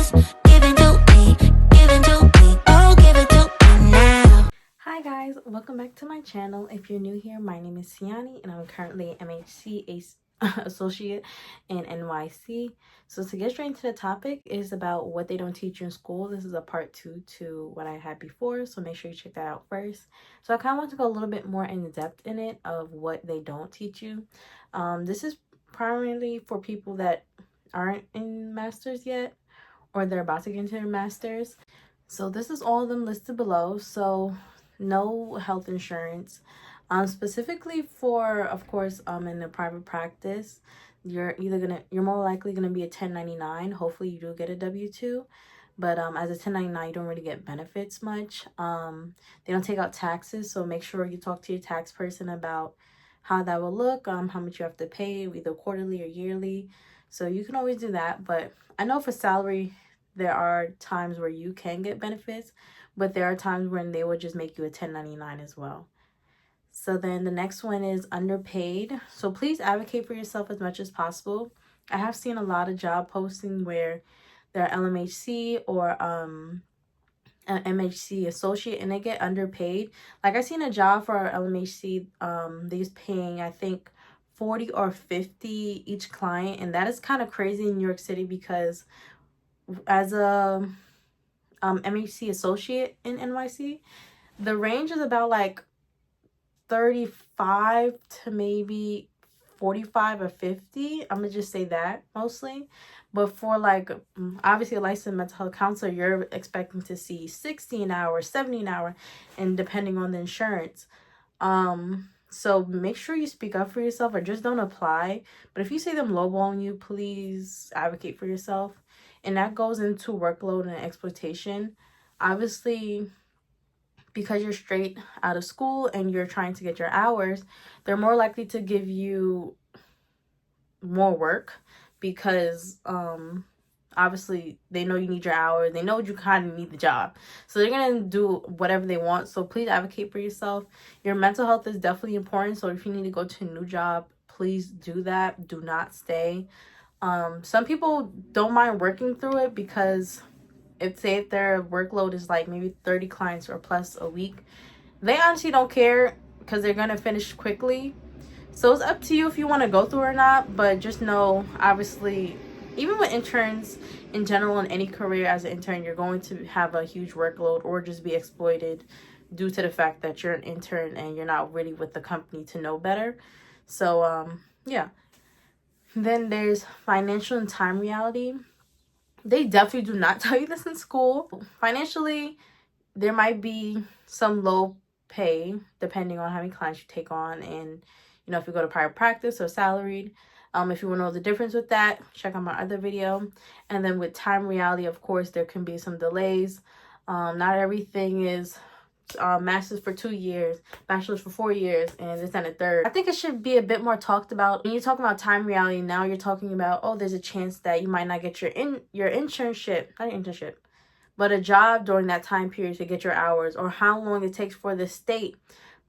just give it to me, give it to me, oh, give it to me now. Hi guys, welcome back to my channel. If you're new here, my name is Siani and I'm currently associate in NYC. So to get straight into the topic is about what they don't teach you in school. This is a part 2 to what I had before, so make sure you check that out first. So I kind of want to go a little bit more in depth in it of what they don't teach you. This is primarily for people that aren't in masters yet or they're about to get into their masters. So this is all of them listed below. So no health insurance, specifically for, of course, in a private practice, you're more likely gonna be a 1099. Hopefully you do get a W-2, but as a 1099 you don't really get benefits much. They don't take out taxes, so make sure you talk to your tax person about how that will look, how much you have to pay either quarterly or yearly. So you can always do that. But I know for salary there are times where you can get benefits, but there are times when they will just make you a 1099 as well. So then the next one is underpaid. So please advocate for yourself as much as possible. I have seen a lot of job postings where they're LMHC or an MHC associate and they get underpaid. Like I seen a job for LMHC, they was paying I think 40 or 50 each client, and that is kind of crazy in New York City because as a MHC associate in NYC, the range is about like 35 to maybe 45 or 50. I'm gonna just say that mostly. But for like obviously a licensed mental health counselor, you're expecting to see 60 an hour, 70 an hour, and depending on the insurance. So make sure you speak up for yourself or just don't apply. But if you see them lowballing you, please advocate for yourself. And that goes into workload and exploitation. Obviously, because you're straight out of school and you're trying to get your hours, they're more likely to give you more work because obviously they know you need your hours, they know you kind of need the job, so they're gonna do whatever they want. So please advocate for yourself. Your mental health is definitely important, so if you need to go to a new job, please do that. Do not stay. Some people don't mind working through it because if their workload is like maybe 30 clients or plus a week, they honestly don't care because they're gonna finish quickly. So it's up to you if you want to go through or not, but just know, obviously, even with interns in general in any career, as an intern, you're going to have a huge workload or just be exploited due to the fact that you're an intern and you're not really with the company to know better. So yeah. Then there's financial and time reality. They definitely do not tell you this in school. Financially, there might be some low pay depending on how many clients you take on, and if you go to private practice or salaried. If you want to know the difference with that, check out my other video. And then with time reality, of course, there can be some delays. Not everything is master's for 2 years, bachelor's for 4 years, and this and a third. I think it should be a bit more talked about. When you're talking about time reality, now you're talking about, oh, there's a chance that you might not get your internship, not your internship, but a job during that time period to get your hours, or how long it takes for the state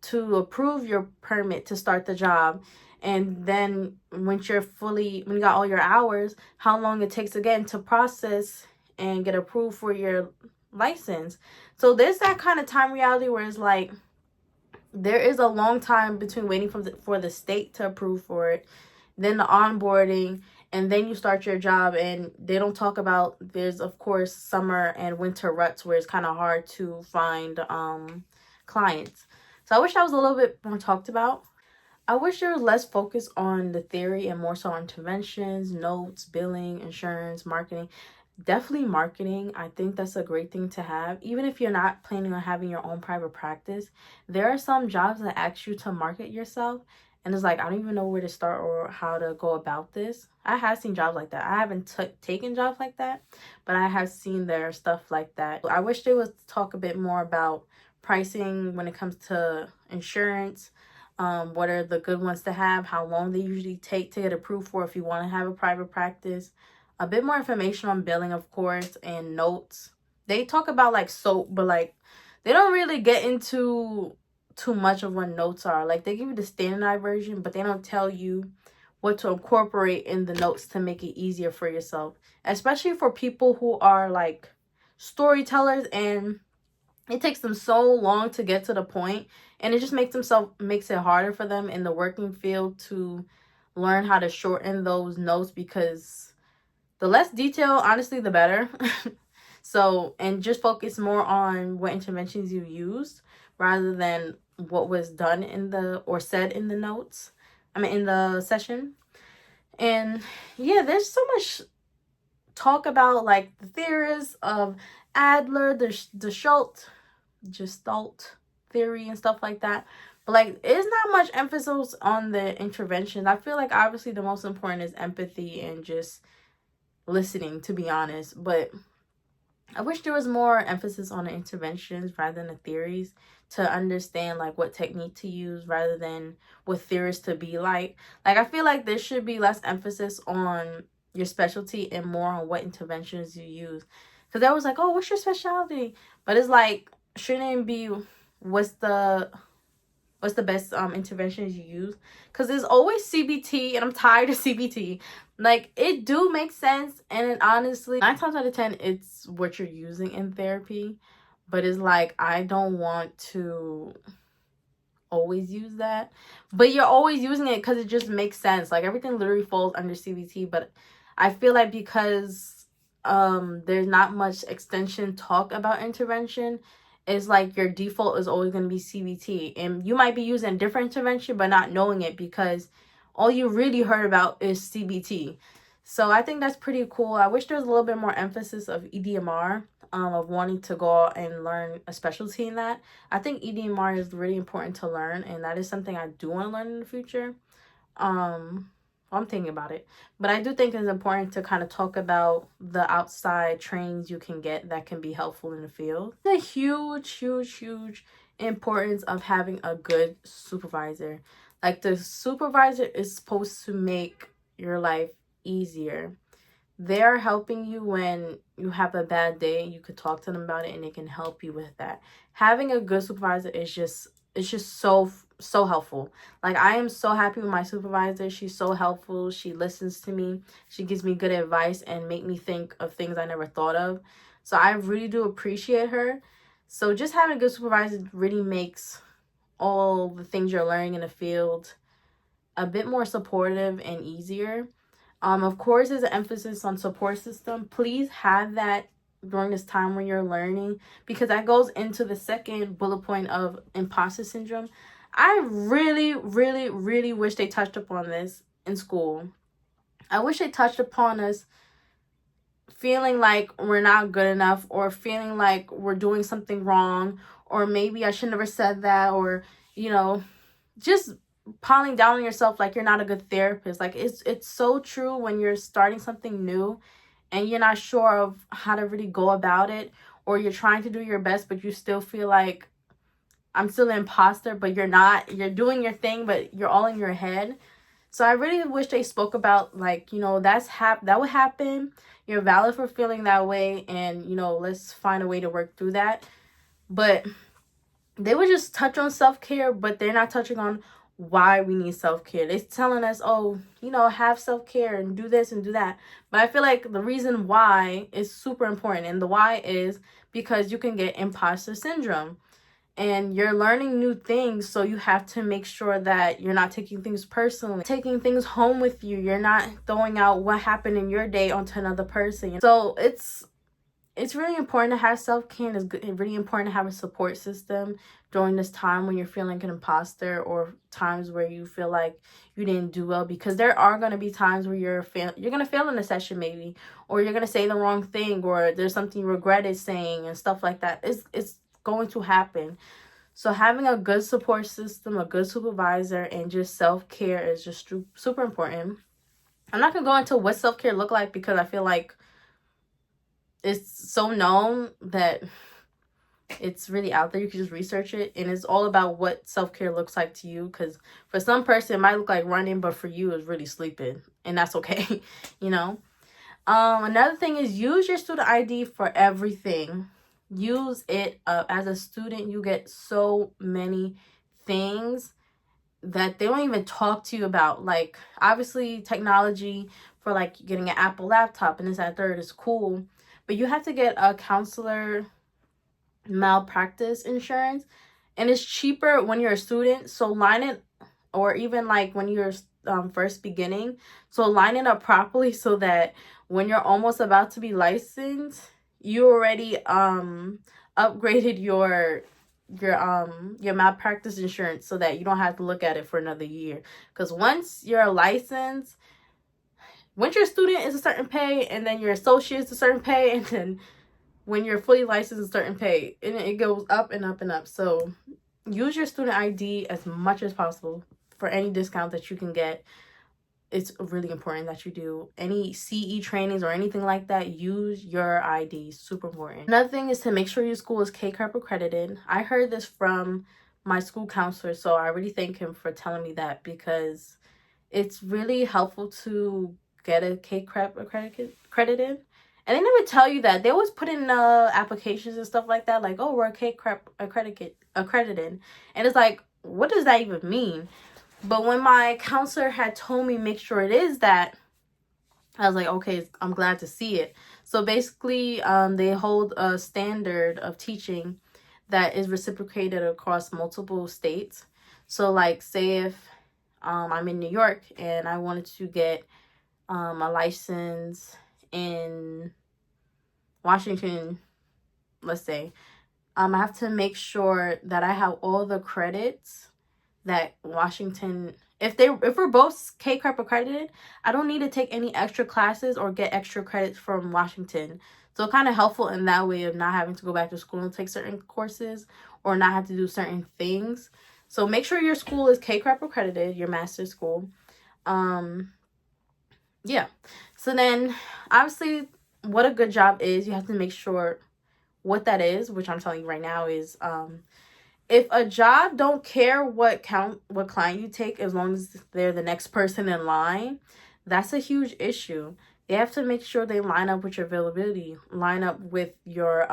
to approve your permit to start the job. And then when you got all your hours, how long it takes again to process and get approved for your license. So there's that kind of time reality where it's like there is a long time between waiting for the state to approve for it, then the onboarding, and then you start your job. And they don't talk about there's, of course, summer and winter ruts where it's kind of hard to find clients. So I wish that was a little bit more talked about. I wish there was less focus on the theory and more so on interventions, notes, billing, insurance, marketing. Definitely marketing. I think that's a great thing to have. Even if you're not planning on having your own private practice, there are some jobs that ask you to market yourself. And it's like, I don't even know where to start or how to go about this. I have seen jobs like that. I haven't taken jobs like that, but I have seen their stuff like that. I wish they would talk a bit more about pricing when it comes to insurance. What are the good ones to have, how long they usually take to get approved for if you want to have a private practice. A bit more information on billing, of course, and notes. They talk about like soap, but like they don't really get into too much of what notes are. Like they give you the standardized version, but they don't tell you what to incorporate in the notes to make it easier for yourself, especially for people who are like storytellers and it takes them so long to get to the point, and it just makes it harder for them in the working field to learn how to shorten those notes, because the less detail, honestly, the better. So, and just focus more on what interventions you used rather than what was done in the or said in the notes. I mean, in the session. And yeah, there's so much talk about like the theories of Adler, the Gestalt theory and stuff like that. But like, it's not much emphasis on the intervention. I feel like obviously the most important is empathy and just listening, to be honest. But I wish there was more emphasis on the interventions rather than the theories, to understand like what technique to use rather than what theories to be like. Like, I feel like there should be less emphasis on your specialty and more on what interventions you use. Because I was like, oh, what's your specialty? But it's like, shouldn't it be what's the best interventions you use? Because there's always CBT, and I'm tired of CBT. Like, it do make sense, and it honestly 9 times out of 10 it's what you're using in therapy, but it's like, I don't want to always use that, but you're always using it because it just makes sense. Like, everything literally falls under CBT, but I feel like because there's not much extension talk about intervention, it's like your default is always going to be CBT, and you might be using a different intervention but not knowing it because all you really heard about is CBT. So I think that's pretty cool. I wish there was a little bit more emphasis of EDMR, of wanting to go out and learn a specialty in that. I think EDMR is really important to learn, and that is something I do want to learn in the future. I'm thinking about it, but I do think it's important to kind of talk about the outside trainings you can get that can be helpful in the field. The huge importance of having a good supervisor. Like, the supervisor is supposed to make your life easier. They're helping you when you have a bad day. You could talk to them about it and they can help you with that. Having a good supervisor is just, it's just so helpful. Like, I am so happy with my supervisor. She's so helpful. She listens to me. She gives me good advice and make me think of things I never thought of. So I really do appreciate her. So just having a good supervisor really makes all the things you're learning in the field a bit more supportive and easier. Of course, there's an emphasis on support system. Please have that during this time when you're learning, because that goes into the second bullet point of imposter syndrome. I really wish they touched upon this in school. I wish they touched upon us feeling like we're not good enough, or feeling like we're doing something wrong, or maybe I should never said that, or, you know, just piling down on yourself like you're not a good therapist. Like, it's so true when you're starting something new and you're not sure of how to really go about it, or you're trying to do your best but you still feel like, I'm still an imposter, but you're not. You're doing your thing, but you're all in your head. So I really wish they spoke about, like, you know, that would happen. You're valid for feeling that way, and, you know, let's find a way to work through that. But they would just touch on self-care, but they're not touching on why we need self-care. They're telling us, oh, you know, have self-care and do this and do that. But I feel like the reason why is super important, and the why is because you can get imposter syndrome. And you're learning new things, so you have to make sure that you're not taking things personally, taking things home with you. You're not throwing out what happened in your day onto another person. So it's really important to have self-care, and it's really important to have a support system during this time when you're feeling like an imposter, or times where you feel like you didn't do well, because there are going to be times where you're going to fail in a session maybe, or you're going to say the wrong thing, or there's something you regretted saying and stuff like that. It's going to happen. So having a good support system, a good supervisor, and just self-care is just super important. I'm not gonna go into what self-care look like, because I feel like it's so known that it's really out there. You can just research it, and it's all about what self-care looks like to you, because for some person it might look like running, but for you it's really sleeping, and that's okay. You know. Another thing is, use your student ID for everything. Use it. As a student, you get so many things that they don't even talk to you about. Like, obviously technology for like getting an Apple laptop and this and that third is cool, but you have to get a counselor malpractice insurance, and it's cheaper when you're a student. So line it, or even like when you're first beginning, so line it up properly so that when you're almost about to be licensed, you already upgraded your malpractice insurance so that you don't have to look at it for another year. Because once you're licensed, once your student is a certain pay, and then your associate is a certain pay, and then when you're fully licensed, a certain pay, and it goes up and up and up. So use your student ID as much as possible for any discount that you can get. It's really important that you do. Any CE trainings or anything like that, use your ID. Super important. Another thing is to make sure your school is KCREP accredited. I heard this from my school counselor, so I really thank him for telling me that, because it's really helpful to get a KCREP accredited. And they never tell you that. They always put in applications and stuff like that, like, oh, we're KCREP accredited. And it's like, what does that even mean? But when my counselor had told me make sure it is that, I was like, okay, I'm glad to see it. So basically, they hold a standard of teaching that is reciprocated across multiple states. So like, say if I'm in New York and I wanted to get a license in Washington, let's say, I have to make sure that I have all the credits that Washington, if we're both KCREP accredited, I don't need to take any extra classes or get extra credits from Washington. So kind of helpful in that way of not having to go back to school and take certain courses or not have to do certain things. So make sure your school is KCREP accredited, your master's school. Yeah. So then, obviously, what a good job is, you have to make sure what that is, which I'm telling you right now is, if a job don't care what client you take, as long as they're the next person in line, that's a huge issue. They have to make sure they line up with your availability, line up with your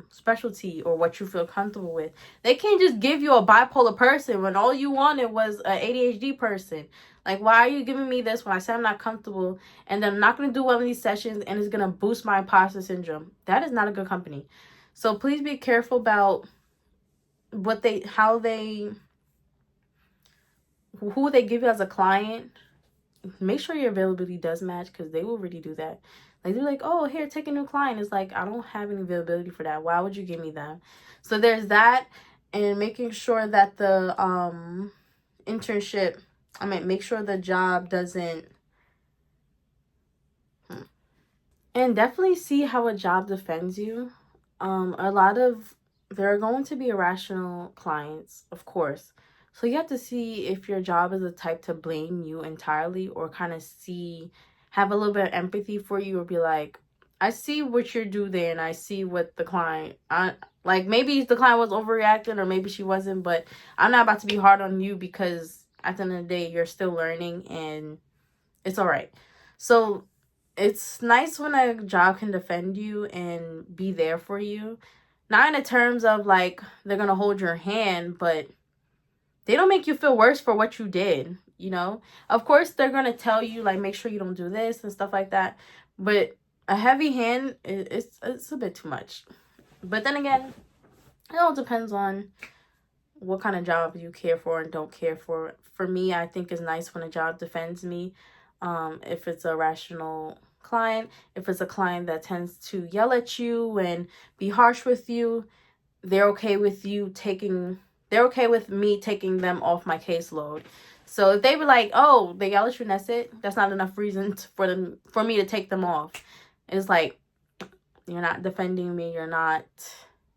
specialty or what you feel comfortable with. They can't just give you a bipolar person when all you wanted was an ADHD person. Like, why are you giving me this when I said I'm not comfortable, and then I'm not going to do one of these sessions and it's going to boost my imposter syndrome? That is not a good company. So please be careful about who they give you as a client. Make sure your availability does match, because they will really do that. Like, they're like, oh, here, take a new client. It's like, I don't have any availability for that. Why would you give me that? So there's that. And making sure that the make sure the job doesn't, and definitely see how a job defends you. There are going to be irrational clients, of course. So you have to see if your job is the type to blame you entirely, or kind of have a little bit of empathy for you, or be like, I see what you do there, and I see what the client, like, maybe the client was overreacting, or maybe she wasn't, but I'm not about to be hard on you, because at the end of the day, you're still learning, and it's all right. So it's nice when a job can defend you and be there for you. Not in the terms of, like, they're going to hold your hand, but they don't make you feel worse for what you did, you know? Of course, they're going to tell you, like, make sure you don't do this and stuff like that. But a heavy hand, it's a bit too much. But then again, it all depends on what kind of job you care for and don't care for. For me, I think it's nice when a job defends me. If it's a rational client, if it's a client that tends to yell at you and be harsh with you, they're okay with me taking them off my caseload. So if they were like, oh, they yell at you and that's it, that's not enough reason for me to take them off. It's like, you're not defending me, you're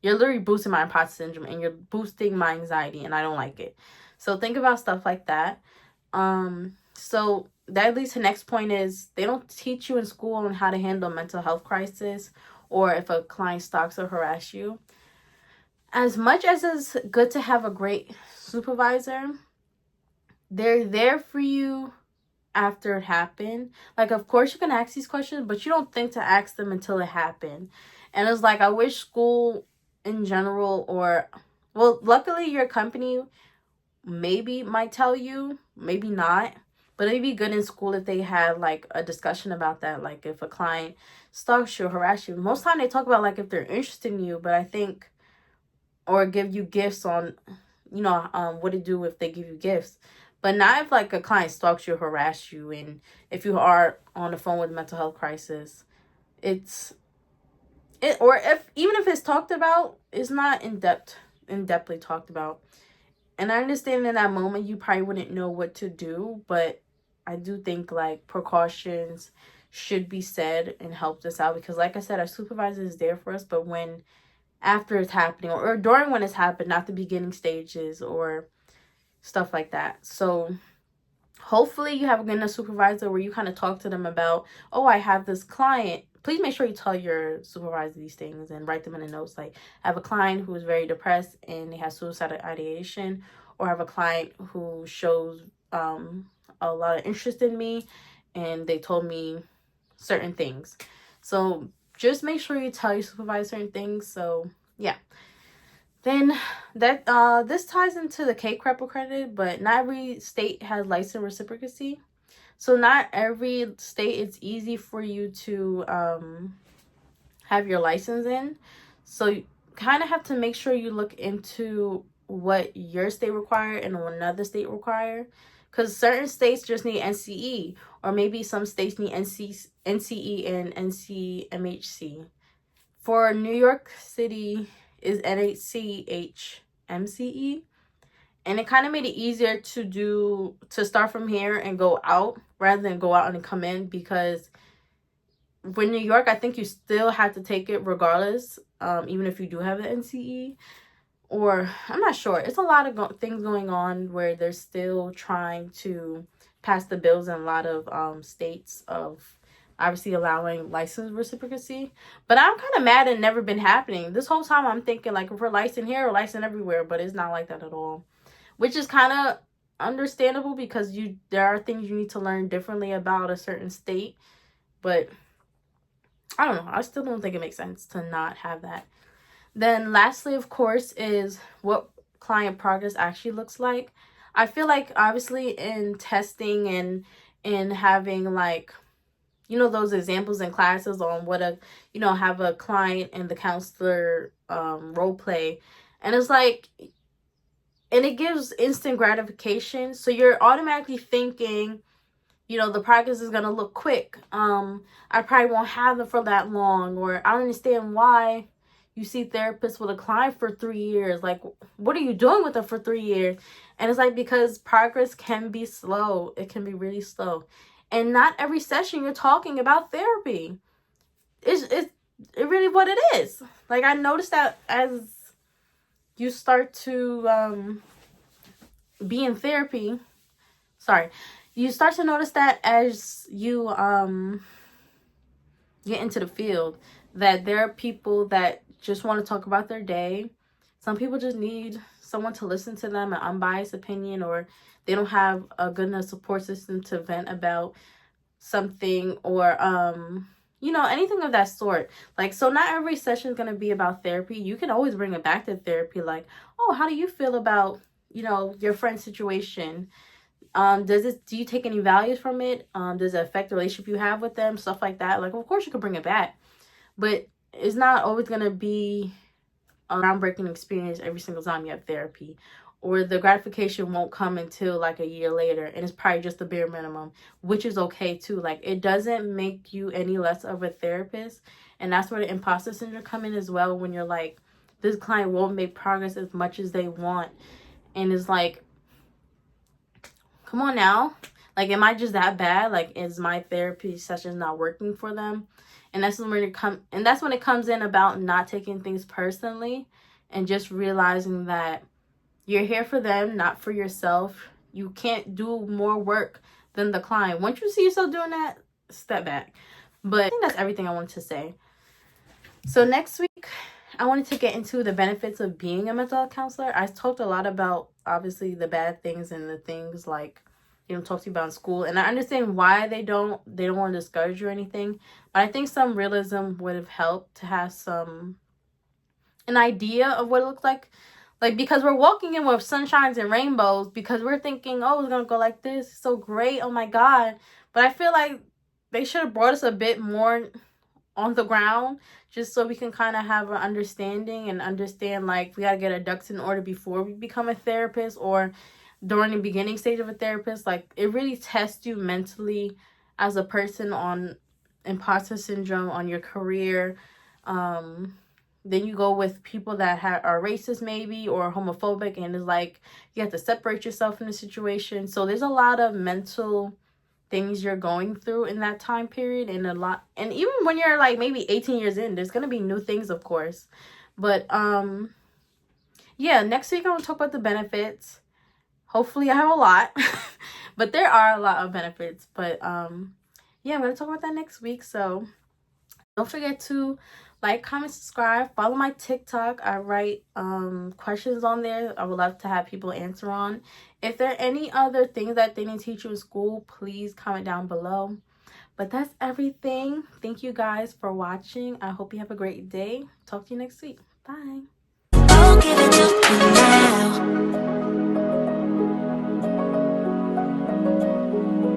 literally boosting my imposter syndrome, and you're boosting my anxiety, and I don't like it. So think about stuff like that. So that leads to the next point is, they don't teach you in school on how to handle mental health crisis, or if a client stalks or harass you. As much as it's good to have a great supervisor, they're there for you after it happened. Like, of course you can ask these questions, but you don't think to ask them until it happened. And it's like, I wish school in general, luckily your company maybe might tell you, maybe not. But it'd be good in school if they had like a discussion about that. Like if a client stalks you, harass you. Most time they talk about like if they're interested in you, but I think, or give you gifts on, what to do if they give you gifts. But not if like a client stalks you, harass you, and if you are on the phone with mental health crisis. Or if even if it's talked about, it's not in depthly talked about. And I understand in that moment you probably wouldn't know what to do, but I do think like precautions should be said and help us out, because like I said, our supervisor is there for us, but when after it's happening, or during when it's happened, not the beginning stages or stuff like that. So hopefully you have a good enough supervisor where you kind of talk to them about, oh, I have this client. Please make sure you tell your supervisor these things and write them in the notes. Like, I have a client who is very depressed and they have suicidal ideation, or I have a client who shows a lot of interest in me and they told me certain things. So just make sure you tell your supervisor certain things. So yeah. Then that this ties into the K-CREP accredited, but not every state has license reciprocity. So not every state it's easy for you to have your license in. So you kind of have to make sure you look into what your state require and what another state require. Because certain states just need NCE, or maybe some states need NCE and NCMHC. For New York City is NHCHMCE, and it kind of made it easier to start from here and go out rather than go out and come in, because with New York, I think you still have to take it regardless, even if you do have the NCE. Or I'm not sure. It's a lot of things going on where they're still trying to pass the bills in a lot of states of obviously allowing license reciprocity. But I'm kind of mad it never been happening. This whole time I'm thinking like if we're licensed here, we're licensed everywhere, but it's not like that at all. Which is kind of understandable, because there are things you need to learn differently about a certain state. But I don't know. I still don't think it makes sense to not have that. Then lastly, of course, is what client progress actually looks like. I feel like obviously in testing and in having like, those examples in classes on what have a client and the counselor role play. And it's like, and it gives instant gratification. So you're automatically thinking, the progress is going to look quick. I probably won't have them for that long. Or I don't understand why you see therapists with a client for 3 years. Like, what are you doing with them for 3 years? And it's like, because progress can be slow. It can be really slow. And not every session you're talking about therapy. It's really what it is. Like, I noticed that as you start to be in therapy. You start to notice that as you get into the field, that there are people that just want to talk about their day. Some people just need someone to listen to them, an unbiased opinion, or they don't have a good enough support system to vent about something, or anything of that sort. Like, so not every session is going to be about therapy. You can always bring it back to therapy, like, oh, how do you feel about your friend's situation? Do you take any values from it? Does it affect the relationship you have with them? Stuff like that. Like, of course you can bring it back, but it's not always going to be a groundbreaking experience every single time you have therapy, or the gratification won't come until like a year later, and it's probably just the bare minimum, which is okay too. Like, it doesn't make you any less of a therapist. And that's where the imposter syndrome come in as well, when you're like, this client won't make progress as much as they want. And it's like, come on now. Like, am I just that bad? Like, is my therapy session not working for them? And that's when it comes in about not taking things personally, and just realizing that you're here for them, not for yourself. You can't do more work than the client. Once you see yourself doing that, step back. But I think that's everything I wanted to say. So next week, I wanted to get into the benefits of being a mental health counselor. I talked a lot about, obviously, the bad things and the things like, talk to you about in school. And I understand why they don't want to discourage you or anything. But I think some realism would have helped to have an idea of what it looks like Like, because we're walking in with sunshines and rainbows because we're thinking, oh, it's gonna go like this. It's so great. Oh my God. But I feel like they should have brought us a bit more on the ground just so we can kind of have an understanding and understand, like, we gotta get our ducks in order before we become a therapist or during the beginning stage of a therapist. Like, it really tests you mentally as a person on imposter syndrome, on your career. Then you go with people that are racist maybe or homophobic, and it's like you have to separate yourself from the situation. So there's a lot of mental things you're going through in that time period, and even when you're like maybe 18 years in, there's gonna be new things, of course. But yeah, next week I'm gonna talk about the benefits. Hopefully I have a lot. But there are a lot of benefits. But yeah, I'm gonna talk about that next week. So don't forget to like, comment, subscribe, follow my TikTok. I write questions on there I would love to have people answer on. If there are any other things that they need to teach you in school, please comment down below. But that's everything. Thank you guys for watching. I hope you have a great day. Talk to you next week. Bye. Oh, give it to me now.